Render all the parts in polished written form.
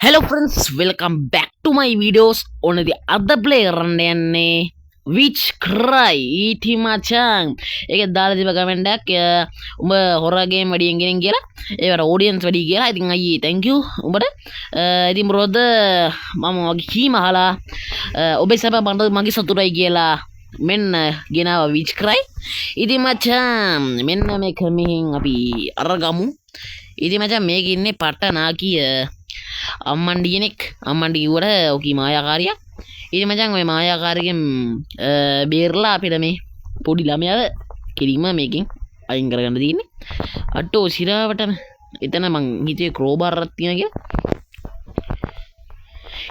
Hello friends, welcome back to my videos. On the other player කරන්න which cry ඊටි මචං ඒක දාලා තිබ්බ කමෙන්ට් එකක් උඹ හොරර් ගේම් වැඩියෙන් ගෙනින් කියලා ඒකට ඔඩියන්ස් වැඩි කියලා. ඉතින් අයියේ thank you උඹට. ඉතින් බ්‍රෝද මම වගේ කීම අහලා ඔබේ සබ මගේ සතුටයි කියලා මෙන්න ගෙනාවා which cry. ඉතින් මචං මෙන්න මේක මෙහින් අපි අරගමු. ඉතින් මචං මේක ඉන්නේ පට්ටනාකිය අම්මන්ඩි කෙනෙක්. අම්මන්ඩි කිව්වට ඔකි මායාකාරියක්. ඉතින් මචං ඔය මායාකාරියගෙන් බේරලා අපිට මේ පොඩි ළමයාව කිරීම මේකෙන් අයින් කරගන්න තියෙන්නේ. අට්ටෝ සිරාවටම එතන මං හිතුවේ ක්‍රෝබාර් එකක් තියෙන කියලා.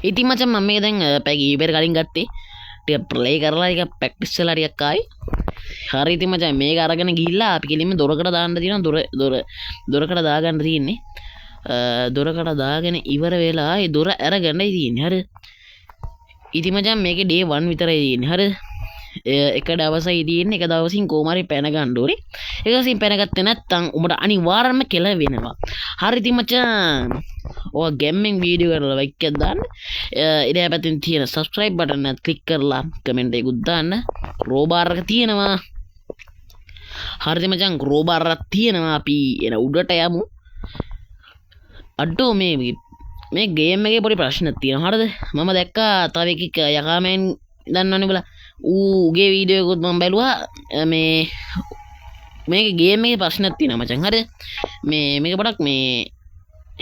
ඉතින් මචං මම මේක දැන් පැය කීපයකට කලින් ගත්තේ. ටික ප්ලේ කරලා ටික ප්‍රැක්ටිස් කරලා ටිකක් ආයි. හරි ඉතින් මචං මේක අරගෙන ගිහිල්ලා අපි කෙලින්ම දොරකට දාන්න තියෙනවා. දොරකට දාගන්න තියෙන්නේ. දොරකට දාගෙන ඉවර වෙලා ඒ දොර අරගෙනයි තියෙන්නේ. හරි. ඉතින් මචං මේකේ day 1 විතරයි තියෙන්නේ. හරි. එක දවසයි තියෙන්නේ. එක දවසින් කොහොම හරි පැන ගන්න ඕනේ. එක දවසින් පැන ගත්තේ නැත්නම් උඹට අනිවාර්යයෙන්ම කෙල වෙනවා. හරි ඉතින් මචං ඔය ගේමින් වීඩියෝ කරලා ලයික් එකක් දාන්න. ඉතින් පැත්තෙන් තියෙන subscribe button එක click කරලා comment එකකුත් දාන්න. රෝබාර් එක තියෙනවා. හරිද මචං රෝබාර් එකක් තියෙනවා. අපි එන උඩට යමු. අඩෝ මේ ගේම් එකේ පොඩි ප්‍රශ්නයක් තියෙනවා. හරිද? මම දැක්කා තව එකෙක් යකාමෙන් දන්නවනේ බලා. ඌගේ වීඩියෝ එකකුත් මම බැලුවා. මේක ගේම් එකේ ප්‍රශ්නයක් තියෙනවා මචං. හරිද? මේක පොඩක්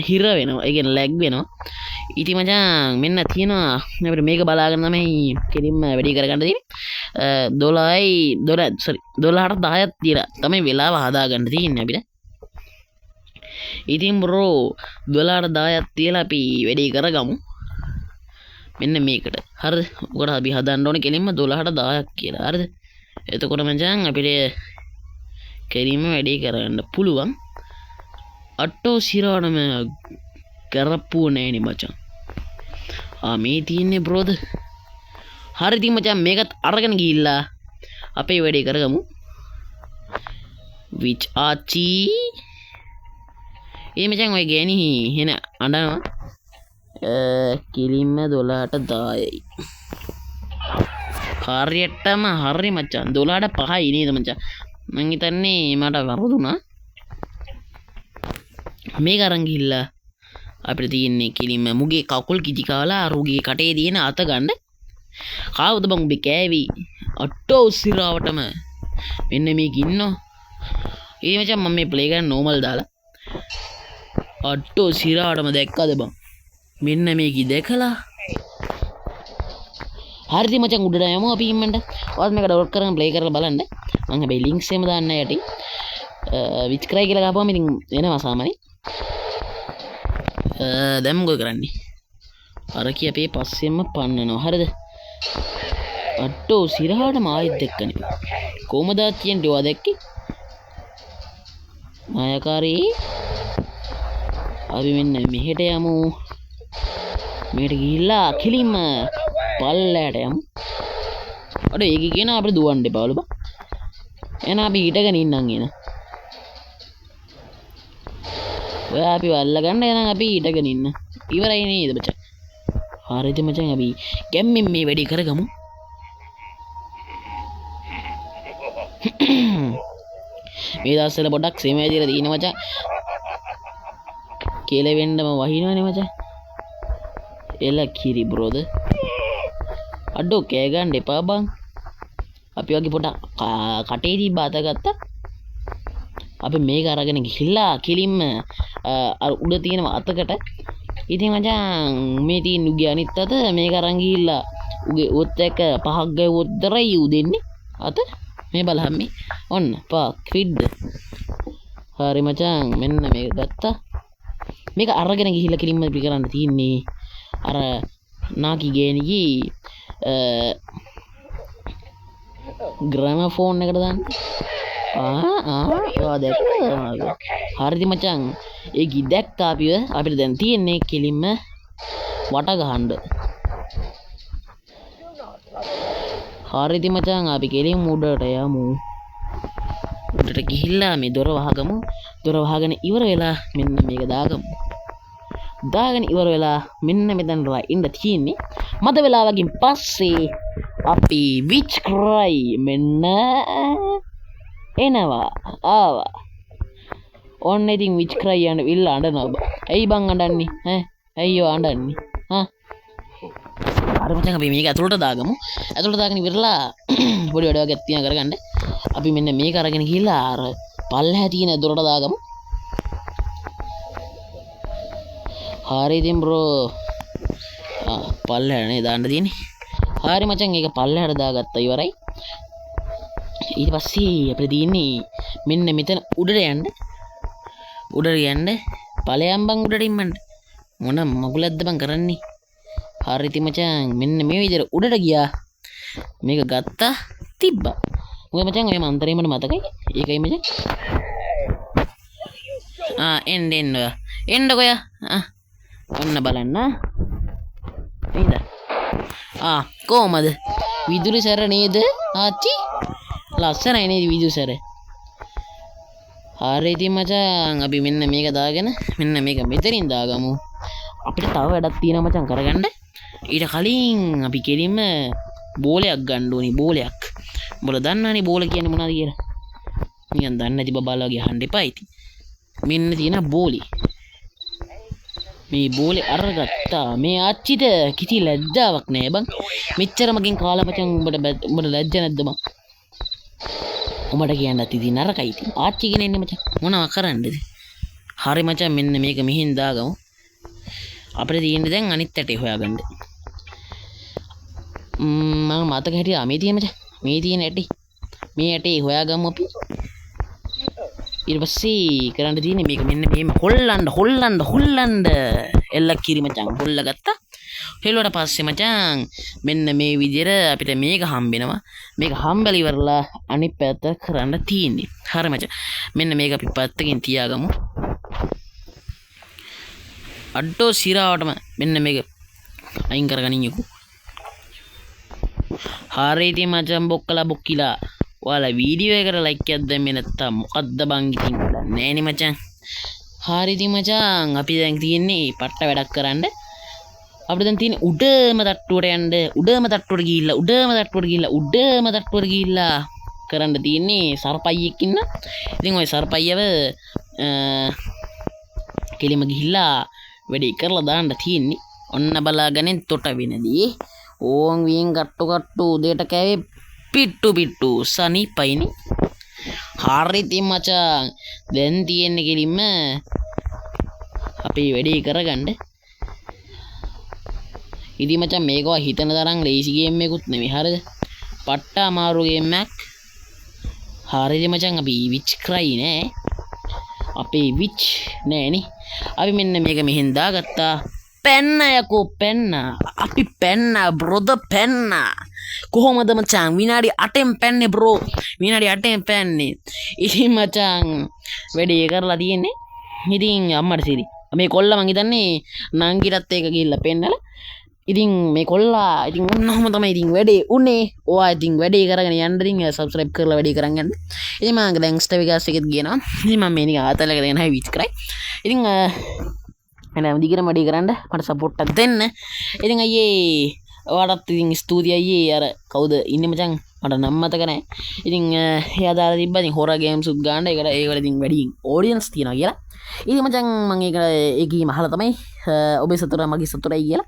හිර වෙනවා. ඒ කියන්නේ ලැග් වෙනවා. ඉතින් මචං මෙන්න තියෙනවා අපිට මේක බලාගෙන තමයි කෙලින්ම වැඩි කරගන්න තියෙන්නේ. 12ට 10ක් තියලා තමයි වෙලාව හදාගන්න තියෙන්නේ අපිට. ඉතින් බ්‍රෝ 12ට 10ක් තියලා අපි වැඩි කරගමු. මෙන්න මේකට. හරිද? උකට අපි හදන්න ඕනේ කෙලින්ම 12ට 10ක් කියලා. හරිද? එතකොට මචං අපිට කෙලින්ම වැඩි කරගන්න පුළුවන්. අට්ටෝ සිරානම කරප්පුව නෑනේ මචං. මේ තියෙන්නේ බ්‍රෝද. හරි ඉතින් මචං මේකත් අරගෙන ගිහිල්ලා අපේ වැඩේ කරගමු. which ආචි මචං ඔය ගෑණි එන අඬනවා. කිලින්ම 12ට 10යි. හරියටම හරි මචං 12ට 5යි නේද මචං? මං හිතන්නේ මට වරදුනා. මේක අරන් ගිහිල්ලා අපිට තියෙන්නේ කිලින්ම මුගේ කකුල් කිචි කාලා අරුගේ කටේ තියෙන අත ගන්න. කාවුද බං උඹේ කෑවි? අට්ටෝ සිරාවටම මෙන්න මේක ඉන්නෝ. ඒ මචං මම මේ ප්ලේ කරන normal දාලා අට්ටෝ සිරාවටම දැක්කද බං? මෙන්න මේක දැකලා හරිද මචං උඩට යමු අපි ඉම්මන්ට. ඔයාත් මේක ඩවුන්ලෝඩ් කරගෙන ප්ලේ කරලා බලන්න. මම හැබැයි ලින්ක්ස් එහෙම දාන්න යටි. which cry කියලා ගහපුවම ඉතින් එනවා සාමාන්‍යයෙන්. දැන් මොකද කරන්නේ? අර කී අපේ පස්සෙන්ම පන්නනවා. හරිද? අට්ටෝ සිරහාටම ආයෙත් දැක්කනේ. කොහමද කියන්නේ ඔයා දැක්කේ? මායාකාරී. අපි මෙන්න මෙහෙට යමු. මෙහෙට ගිහිල්ලා කිලින්ම පල්ලයට යමු. අර ඒක කියන අපිට දුවන්න එපා වලු බා. එහෙනම් අපි හිටගෙන ඉන්නම් එන. ඔයා අපි වල්ල ගන්න එහෙනම් අපි හිටගෙන ඉන්න. ඉවරයි නේද මචං? හරිද මචං අපි ගැම්මින් මේ වැඩේ කරගමු. මේ දවස්වල පොඩක් සෙමේ දිලා තියෙන මචං. කෙලවෙන්නම වහිනවනේ මචං. එල කිරි බ්‍රෝද. අඩෝ කෑ ගන්න එපා බං. අපි වගේ පොඩක් කටේ තිබ්බ අත ගත්තා. අපි මේක අරගෙන ගිහිල්ලා කිලින්ම අර උඩ තියෙන අතකට. ඉතින් මචං මේ තියෙන උගේ අනිත් අත මේක අරන් ගිහිල්ලා උගේ ඔත් එක පහක් ගවුවොත් දරයි උ දෙන්නේ අත. මේ බලහන් මේ. ඔන්න පහක් ෆිඩ්. හරි මචං මෙන්න මේක ගත්තා. මේක අරගෙන ගිහිල්ලා කිලින්ම අපි කරන්න තියෙන්නේ අර නාකි ගේනිගේ ග්‍රැමෆෝන් එකට දාන්න. ඔයා දැක්කද? හරිද මචං? ඒ ගිදැක්ක අපිට දැන් තියෙන්නේ කෙලින්ම වට ගහන්න. හරිද මචං? අපි කෙලින්ම උඩට යමු. උඩට ගිහිල්ලා මේ දොර වහගමු. දොර වහගෙන ඉවර වෙලා මෙන්න මේක දාගමු. දාගෙන ඉවර වෙලා මෙන්න මෙතනලා ඉන්න තියෙන්නේ. මද වෙලාවකින් පස්සේ අපි විච් ක්‍රයි මෙන්න එනවා ආවා. ඔන්න ඉතින් විච් ක්‍රයි යන විල්ල අඬනවා බා. ඇයි බං අඬන්නේ ඈ? ඇයියෝ අඬන්නේ? හා අර මචං අපි මේක ඇතුළට දාගමු. ඇතුළට දාගෙන ඉවරලා පොඩි වැඩ වර්ගයක් තියන කරගන්න. අපි මෙන්න මේක අරගෙන ගිහලා අර පල්ලෙහා තියෙන දොරට දාගමු. හරි ඉතින් බ්‍රෝ. පල්ලෙහා නේ දාන්න තියෙන්නේ. හරි මචං ඒක පල්ලෙහාට දාගත්තා ඉවරයි. ඊට පස්සේ අපිට තියෙන්නේ මෙන්න මෙතන උඩට යන්න. උඩට යන්න. ඵලයන් බං උඩට ඉම්මන්න. මොන මගුලක්ද බං කරන්නේ? හරි ඉතින් මචං මෙන්න මේ විදිහට උඩට ගියා. මේක ගත්තා තිබ්බා. මොකද මචං ඔය මන්තරේ මට මතකයි. ඒකයි මචං. එන්න කොය. ඔන්න බලන්න. නේද? කොහමද? විදුලි සැර නේද? ආච්චි. ලස්සනයි නේද විදුලි සැර? හරි ඉතින් මචං අපි මෙන්න මේක දාගෙන මෙන්න මේක මෙතනින් දාගමු. අපිට තව වැඩක් තියෙනවා මචං කරගන්න. ඊට කලින් අපි කෙලින්ම බෝලයක් ගන්න ඕනි. බෝලයක්. උඹලා දන්නවනේ බෝල කියන්නේ මොනවද කියලා. නිකන් දන්නේ නැති බබාලා වගේ අහන්න එපා ඉතින්. මෙන්න තියෙන බෝලේ. මේ බෝලේ අරගත්තා. මේ ආච්චිට කිසි ලැජ්ජාවක් නැහැ බං. මෙච්චර මගෙන් කාලා මචං උඹට ලැජ්ජ නැද්ද බං? උඹට කියන්නත් ඉතින් නරකයි ඉතින්. ආච්චි කෙනෙක් නේ මචං. මොනවා කරන්නද? හරි මචං මෙන්න මේක මෙහෙන් දාගමු. අපිට තියෙන්නේ දැන් අනිත් ඇටේ හොයාගන්න. මම මතක හිටියා මේ තියෙන මචං. මේ තියෙන ඇටේ. මේ ඇටේ හොයාගමු අපි. ඊට පස්සේ කරන්න තියෙන්නේ මේක මෙන්න මෙහෙම හොල්ලන්න එල්ල කිරි මචං හොල්ලා ගත්තා. හෙළුවට පස්සේ මචං මෙන්න මේ විදිහට අපිට මේක හම්බෙනවා. මේක හම්බෙලා ඉවරලා අනිත් පැත්ත කරන්න තියෙන්නේ. හරි මචං. මෙන්න මේක අපි පැත්තකින් තියාගමු. අඩෝ සිරාවටම මෙන්න මේක අයින් කරගනින්නකෝ. හරි ඉතින් මචං බොක්කිලා ඔයාලා වීඩියෝ එකට ලයික් එකක් දැම්මේ නැත්තම් මොකද්ද බං ඉතින් නෑනේ මචං. හරි ඉතින් මචං අපි දැන් තියෙන්නේ පට්ට වැඩක් කරන්න. අපිට දැන් තියෙන්නේ උඩම තට්ටුවට යන්න. උඩම තට්ටුවට ගිහිල්ලා කරන්න තියෙන්නේ සර්පයියෙක් ඉන්න. ඉතින් ওই සර්පයියව කෙලිම ගිහිල්ලා වැඩේ කරලා දාන්න තියෙන්නේ. ඔන්න බලාගන්නේ තොට වෙනදී. ඕන් වින් කට්ටු උදේට කෑවේ පිට්ටු සනීපයිනේ. හරි ඉතින් මචං දැන් තියෙන්නේ කෙලින්ම අපි වැඩේ කරගන්න. ඉතින් මචං මේක හිතන තරම් ලේසි ගේම් එකකුත් නෙමෙයි. හරිද? පට්ට අමාරු ගේම් එකක්. හරිද මචං අපි විච් ක්‍රයි නෑ. අපේ විච් නෑනේ. අපි මෙන්න මේක මෙහෙන් දාගත්තා. පැන්න යකෝ පැන්න. අපි පැන්න බ්‍රොද පැන්න. කොහොමද මචං විනාඩි 8න් පැන්නේ බ්‍රෝ. විනාඩි 8න් පැන්නේ. ඉතින් මචං වැඩේ කරලා තියෙන්නේ. ඉතින් අම්මට සිරි. මේ කොල්ලා මං හිතන්නේ නංගිටත් ඒක ගිහිල්ලා පෙන්නලා. ඉතින් මේ කොල්ලා ඉතින් ඔන්නම තමයි ඉතින් වැඩේ උනේ. ඔයා ඉතින් වැඩේ කරගෙන යන්න ඉතින් සබ්ස්ක්‍රයිබ් කරලා වැඩේ කරන් යන්න. ඉතින් මම දැන් ස්ටවිගාස් එකෙත් ගියනවා. ඉතින් මම මේ නිකන් ආතලක දෙන හැයි විච් කරයි. ඉතින් එනම් දිගටම වැඩේ කරන්න මට සපෝට් එකක් දෙන්න. ඉතින් අයියේ ඔයාලට ඉතින් ස්තුතියි අයියේ අර කවුද ඉන්නේ මචං මට නම් මතක නැහැ. ඉතින් එයා දාලා තිබ්බා ඉතින් හොරා ගේම්ස් උත් ගන්න. ඒකට ඉතින් වැඩි ඔඩියන්ස් තියනවා කියලා. ඉතින් මචං මම ඒකීම අහලා තමයි ඔබේ සතුට මගේ සතුටයි කියලා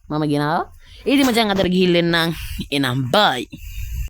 මම ගෙනාවා. ඉතින් මචං අතර ගිහින් එන්නම්. එනම් බයි.